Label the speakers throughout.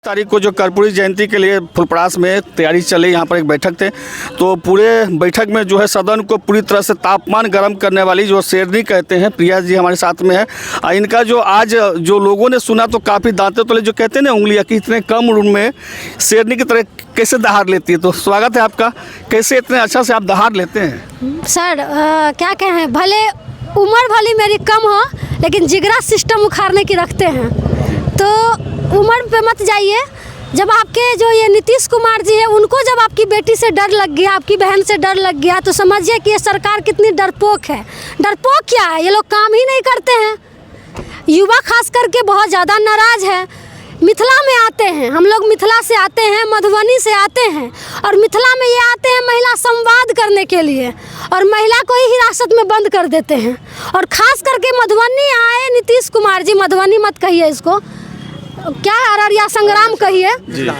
Speaker 1: तारीख को जो कर्पूरी जयंती के लिए फुलपरास में तैयारी चली, यहाँ पर एक बैठक थे तो पूरे बैठक में जो है सदन को पूरी तरह से तापमान गर्म करने वाली जो शेरनी कहते हैं, प्रिया जी हमारे साथ में है। इनका जो आज जो लोगों ने सुना तो काफ़ी दांते तले जो कहते हैं ना उंगलियाँ कि इतने कम उम्र में शेरनी की तरह कैसे दहाड़ लेती है। तो स्वागत है आपका, कैसे इतने अच्छा से आप दहाड़ लेते हैं?
Speaker 2: सर क्या कहें, भले उम्र भली मेरी कम हो लेकिन जिगरा सिस्टम उखाड़ने की रखते हैं। तो उम्र पे मत जाइए। जब आपके जो ये नीतीश कुमार जी है उनको जब आपकी बेटी से डर लग गया, आपकी बहन से डर लग गया, तो समझिए कि ये सरकार कितनी डरपोक है। डरपोक क्या है, ये लोग काम ही नहीं करते हैं। युवा खास करके बहुत ज़्यादा नाराज़ है। मिथिला में आते हैं, हम लोग मिथिला से आते हैं, मधुबनी से आते हैं, और मिथिला में ये आते हैं महिला संवाद करने के लिए, और महिला को ही हिरासत में बंद कर देते हैं। और ख़ास करके मधुबनी आए नीतीश कुमार जी, मधुबनी मत कहिए इसको, क्या अररिया संग्राम कहिए।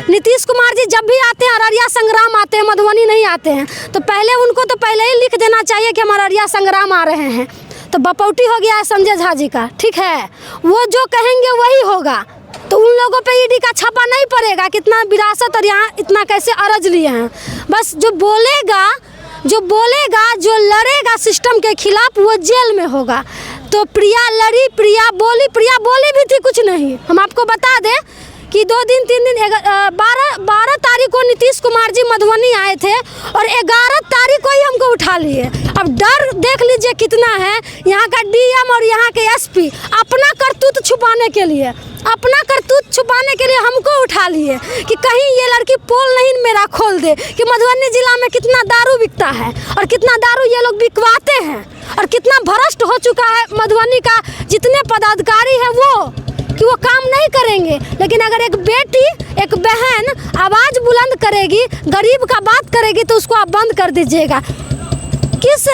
Speaker 2: नीतीश कुमार जी जब भी आते हैं अररिया संग्राम आते हैं, मधुबनी नहीं आते हैं। तो पहले उनको तो पहले ही लिख देना चाहिए कि हम अररिया संग्राम आ रहे हैं। तो बपौटी हो गया है संजय झा जी का, ठीक है, वो जो कहेंगे वही होगा। तो उन लोगों पे ईडी का छापा नहीं पड़ेगा, कितना विरासत और यहाँ इतना कैसे अर्ज लिए हैं। बस जो बोलेगा, जो लड़ेगा सिस्टम के खिलाफ वो जेल में होगा। तो प्रिया लड़ी, प्रिया बोली भी थी कुछ नहीं। हम आपको बता दें कि 2 दिन 3 दिन 12 तारीख को नीतीश कुमार जी मधुबनी आए थे और 11 तारीख को ही हमको उठा लिए। अब डर देख लीजिए कितना है। यहाँ का डीएम और यहाँ के एसपी अपना करतूत छुपाने के लिए हमको उठा लिए कि कहीं ये लड़की पोल नहीं मेरा खोल दे कि मधुबनी जिला में कितना दारू बिकता है और कितना दारू ये लोग बिकवाते हैं और कितना भ्रष्ट हो चुका है मधुबनी का जितने पदाधिकारी है वो, कि वो काम नहीं करेंगे। लेकिन अगर एक बेटी, एक बहन आवाज़ बुलंद करेगी, गरीब का बात करेगी, तो उसको आप बंद कर दीजिएगा। किस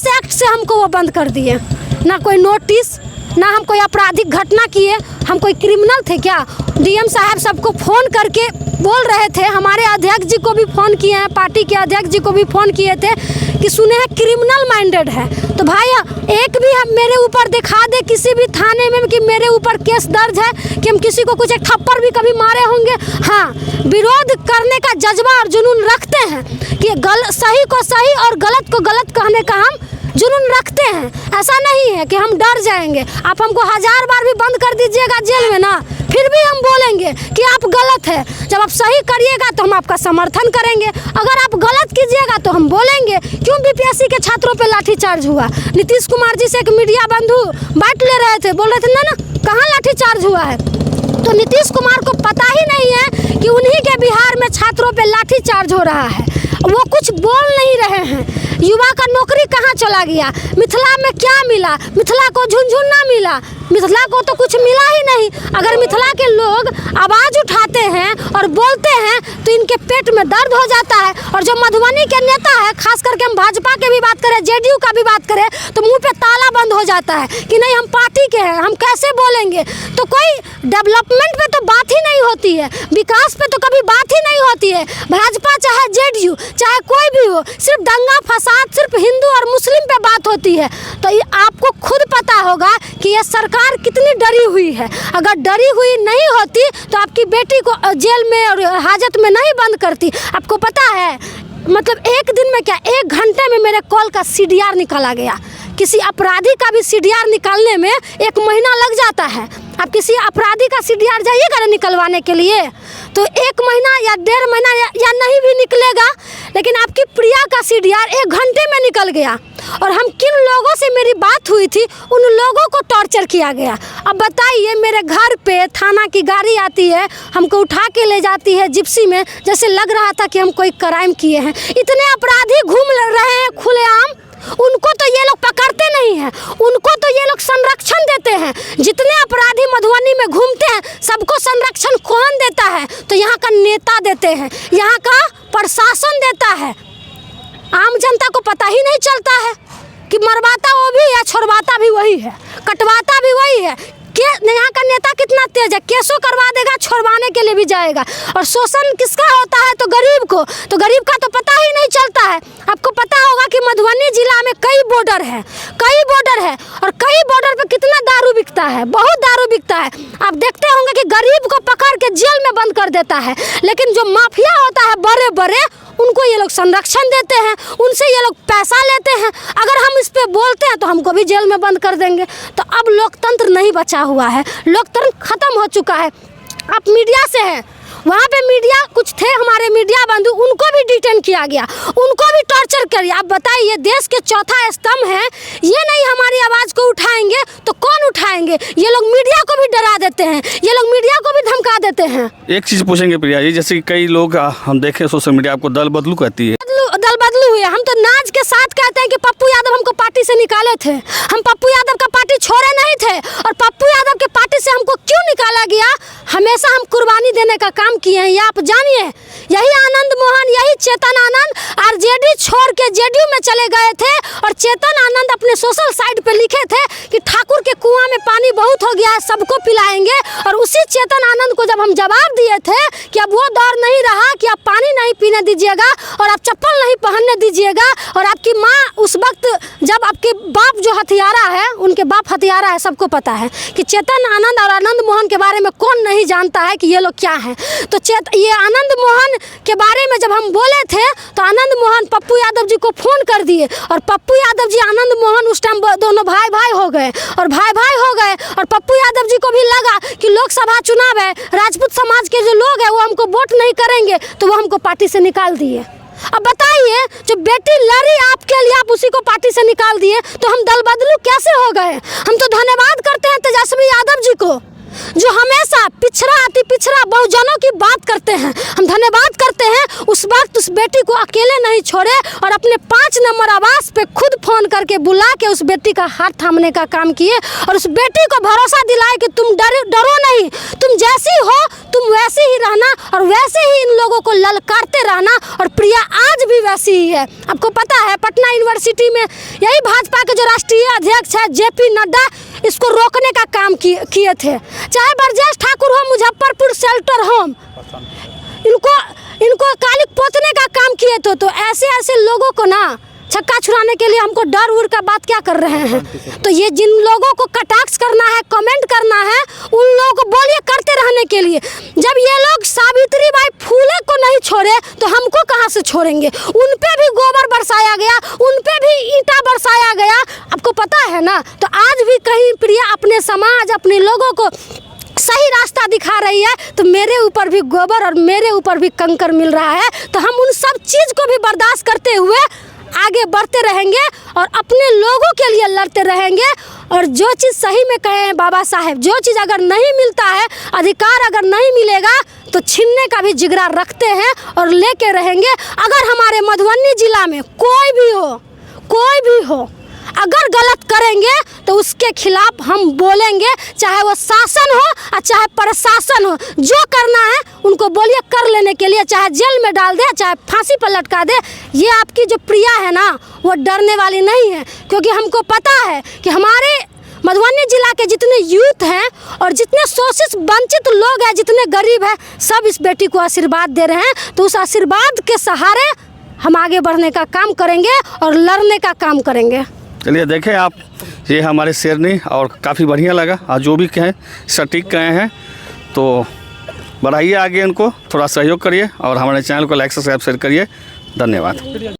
Speaker 2: एक्ट से हमको वो बंद कर दिए? ना कोई नोटिस, ना हम कोई आपराधिक घटना किए, हम कोई क्रिमिनल थे क्या? डीएम साहब सबको फ़ोन करके बोल रहे थे, हमारे अध्यक्ष जी को भी फ़ोन किए हैं, पार्टी के अध्यक्ष जी को भी फ़ोन किए थे कि सुने हैं क्रिमिनल माइंडेड है। तो भाई एक भी हम मेरे ऊपर दिखा दे किसी भी थाने में कि मेरे ऊपर केस दर्ज है कि हम किसी को कुछ एक थप्पड़ भी कभी मारे होंगे। हाँ, विरोध करने का जज्बा और जुनून रखते हैं कि सही को सही और गलत को गलत कहने का हम जुनून रखते हैं। ऐसा नहीं है कि हम डर जाएंगे। आप हमको 1000 बार भी बंद कर दीजिएगा जेल में ना, फिर भी हम बोलेंगे कि आप गलत है। जब आप सही करिएगा तो हम आपका समर्थन करेंगे, अगर आप गलत कीजिएगा तो हम बोलेंगे क्यों बीपीएससी के छात्रों पे लाठीचार्ज हुआ। नीतीश कुमार जी से एक मीडिया बंधु बात ले रहे थे, बोल रहे थे ना कहाँ लाठीचार्ज हुआ है। तो नीतीश कुमार को पता ही नहीं है कि उन्हीं के बिहार में छात्रों पे लाठीचार्ज हो रहा है। वो कुछ बोल नहीं रहे हैं। युवा का नौकरी कहाँ चला गया? मिथिला में क्या मिला? मिथिला को झुनझुना मिला, मिथिला को तो कुछ मिला ही नहीं। अगर मिथिला के लोग आवाज़ उठाते हैं और बोलते हैं तो इनके पेट में दर्द हो जाता है। और जो मधुबनी के नेता है, खास करके हम भाजपा के भी बात करें, जेडीयू का भी बात करें, तो मुंह पे ताला बंद हो जाता है कि नहीं हम पार्टी के हैं, हम कैसे बोलेंगे। तो कोई डेवलपमेंट पे तो बात ही नहीं होती है, विकास पे तो कभी बात ही नहीं होती है। भाजपा चाहे जेडीयू चाहे कोई भी हो, सिर्फ दंगा फसाद, सिर्फ हिंदू और मुस्लिम पे बात होती है। तो ये आपको खुद पता होगा कि ये सरकार कितनी डरी हुई है। अगर डरी हुई नहीं होती तो आपकी बेटी को जेल में और हाजत में नहीं बंद करती। आपको पता है, मतलब एक दिन में क्या, 1 घंटे में मेरे कॉल का सीडीआर निकाला गया। किसी अपराधी का भी सीडीआर निकालने में 1 महीना लग जाता है। आप किसी अपराधी का सीडीआर जाइएगा ना निकलवाने के लिए तो 1 महीना या 1.5 महीना या नहीं भी निकलेगा। लेकिन आपकी प्रिया का सीडीआर 1 घंटे में निकल गया। और हम किन लोगों से मेरी बात हुई थी, उन लोगों को टॉर्चर किया गया। अब बताइए, मेरे घर पे थाना की गाड़ी आती है, हमको उठा के ले जाती है जिप्सी में, जैसे लग रहा था कि हम कोई क्राइम किए हैं। इतने अपराधी घूम रहे हैं खुलेआम, उनको तो ये लोग पकड़ते नहीं हैं, उनको तो ये लोग संरक्षण देते हैं। जितने अपराधी मधुबनी में घूमते हैं सबको संरक्षण कौन देता है? तो यहाँ का नेता देते हैं, यहाँ का प्रशासन देता है। आम जनता को पता ही नहीं चलता है कि मरवाता वो भी है, छोड़वाता भी वही है, कटवाता भी वही है। यहाँ का नेता कितना तेज है, केसों करवा देगा, छोड़वाने के लिए भी जाएगा। और शोषण किसका होता है? तो गरीब को, तो गरीब का तो पता ही नहीं चलता है। आपको पता होगा कि मधुबनी जिला में कई बॉर्डर है और कई बॉर्डर पे कितना दारू बिकता है, बहुत दारू बिकता है। आप देखते होंगे कि गरीब को पकड़ के जेल में बंद कर देता है, लेकिन जो माफिया होता है बड़े बड़े, उनको ये लोग संरक्षण देते हैं, उनसे ये लोग पैसा लेते हैं। अगर हम इस पे बोलते हैं तो हमको भी जेल में बंद कर देंगे। तो अब लोकतंत्र नहीं बचा हुआ है, लोकतंत्र खत्म हो चुका है। आप मीडिया से हैं, वहाँ पे मीडिया कुछ थे हमारे मीडिया बंधु, उनको भी डिटेन किया गया, उनको भी टॉर्चर किया। आप बताइए, देश के चौथा स्तंभ है, ये नहीं हमारी आवाज़ को उठाएंगे तो कौन उठाएंगे? ये लोग मीडिया को भी डरा देते हैं, ये लोग मीडिया को भी धमका देते हैं।
Speaker 1: एक चीज़ पूछेंगे प्रिया जी, जैसे कि कई लोग हम देखें सोशल मीडिया आपको दल बदलू कहती है।
Speaker 2: दल बदलू हुए, हम तो नाज के साथ कहते हैं कि पप्पू यादव हमको पार्टी से निकाले थे। हम पप्पू यादव का पार्टी छोड़े नहीं थे, और पप्पू यादव के पार्टी से हमको क्यों निकाला गया? हमेशा हम कुर्बानी देने का काम किए हैं, ये आप जानिए। यही आनंद मोहन, यही चेतन आनंद आरजेडी छोड़ के जेडीयू में चले गए थे, और चेतन आनंद अपने सोशल साइट पे लिखे थे कि ठाकुर के कुआं में पानी बहुत हो गया है, सबको पिलाएंगे। और उसी चेतन आनंद को जब हम जवाब दिए थे कि अब वो दौर नहीं रहा कि आप पानी नहीं पीने दीजिएगा और आप चप्पल नहीं पहनने दीजिएगा, और आपकी माँ उस वक्त, जब आपके बाप जो हथियारा है, उनके बाप हथियारा है, सबको पता है कि चेतन आनंद और आनंद मोहन के बारे में कौन नहीं जानता है कि ये लोग क्या हैं। तो ये आनंद मोहन के बारे में जब हम बोले थे तो आनंद मोहन पप्पू यादव जी को फ़ोन कर दिए, और पप्पू यादव जी आनंद मोहन उस टाइम दोनों भाई भाई हो गए, और पप्पू यादव जी को भी लगा कि लोकसभा चुनाव है, राजपूत समाज के जो लोग हैं वो हमको वोट नहीं करेंगे, तो वो हमको पार्टी से निकाल दिए। अब बताइए, जो बेटी लड़ी आपके लिए, आप उसी को पार्टी से निकाल दिए, तो हम दल बदलू कैसे हो गए? हम तो धन्यवाद करते हैं तेजस्वी यादव जी को, जो हमेशा पिछड़ा अति पिछड़ा बहुजनों की बात करते हैं। हम धन्यवाद करते हैं, उस वक्त उस बेटी को अकेले नहीं छोड़े, और अपने 5 नंबर आवास पे खुद फोन करके बुला के उस बेटी का हाथ थामने का काम किए, और उस बेटी को भरोसा दिलाए कि तुम डरो नहीं, तुम जैसी हो तुम वैसे ही रहना, और वैसे ही इन लोगों को ललकारते रहना। और प्रिया आज भी वैसी ही है। आपको पता है, पटना यूनिवर्सिटी में यही भाजपा के जो राष्ट्रीय अध्यक्ष है JP नड्डा, इसको रोकने का काम किए थे। चाहे ब्रजेश ठाकुर हो, मुजफ्फरपुर शेल्टर होम, इनको काली पोतने का काम किए थे। तो ऐसे लोगों को ना छक्का छुड़ाने के लिए हमको डर उड़ का बात क्या कर रहे हैं? तो ये जिन लोगों को कटाक्ष करना है, कमेंट करना है, उन लोगों को बोलिए करते रहने के लिए। जब ये लोग सावित्रीबाई फूले को नहीं छोड़े तो हमको कहाँ से छोड़ेंगे? उन पे भी गोबर बरसाया गया, उन पे भी ईंटा बरसाया गया, आपको पता है ना। तो आज भी कहीं प्रिया अपने समाज, अपने लोगों को सही रास्ता दिखा रही है, तो मेरे ऊपर भी गोबर और मेरे ऊपर भी कंकर मिल रहा है। तो हम उन सब चीज़ को भी बर्दाश्त करते हुए आगे बढ़ते रहेंगे और अपने लोगों के लिए लड़ते रहेंगे। और जो चीज़ सही में कहे हैं बाबा साहेब, जो चीज़ अगर नहीं मिलता है, अधिकार अगर नहीं मिलेगा, तो छीनने का भी जिगरा रखते हैं और लेके रहेंगे। अगर हमारे मधुबनी जिला में कोई भी हो अगर गलत करेंगे तो उसके खिलाफ हम बोलेंगे, चाहे वो शासन हो और चाहे प्रशासन हो। जो करना है उनको बोलिए कर लेने के लिए, चाहे जेल में डाल दे, चाहे फांसी पर लटका दे। ये आपकी जो प्रिया है ना, वो डरने वाली नहीं है, क्योंकि हमको पता है कि हमारे मधुबनी जिला के जितने यूथ हैं और जितने शोषित वंचित लोग हैं, जितने गरीब हैं, सब इस बेटी को आशीर्वाद दे रहे हैं। तो उस आशीर्वाद के सहारे हम आगे बढ़ने का काम करेंगे और लड़ने का काम करेंगे।
Speaker 1: चलिए देखें आप, ये हमारे शेरनी, और काफ़ी बढ़िया लगा, और जो भी कहें सटीक कहे हैं, तो बढ़ाइए आगे, इनको थोड़ा सहयोग करिए और हमारे चैनल को लाइक सब्सक्राइब शेयर करिए। धन्यवाद।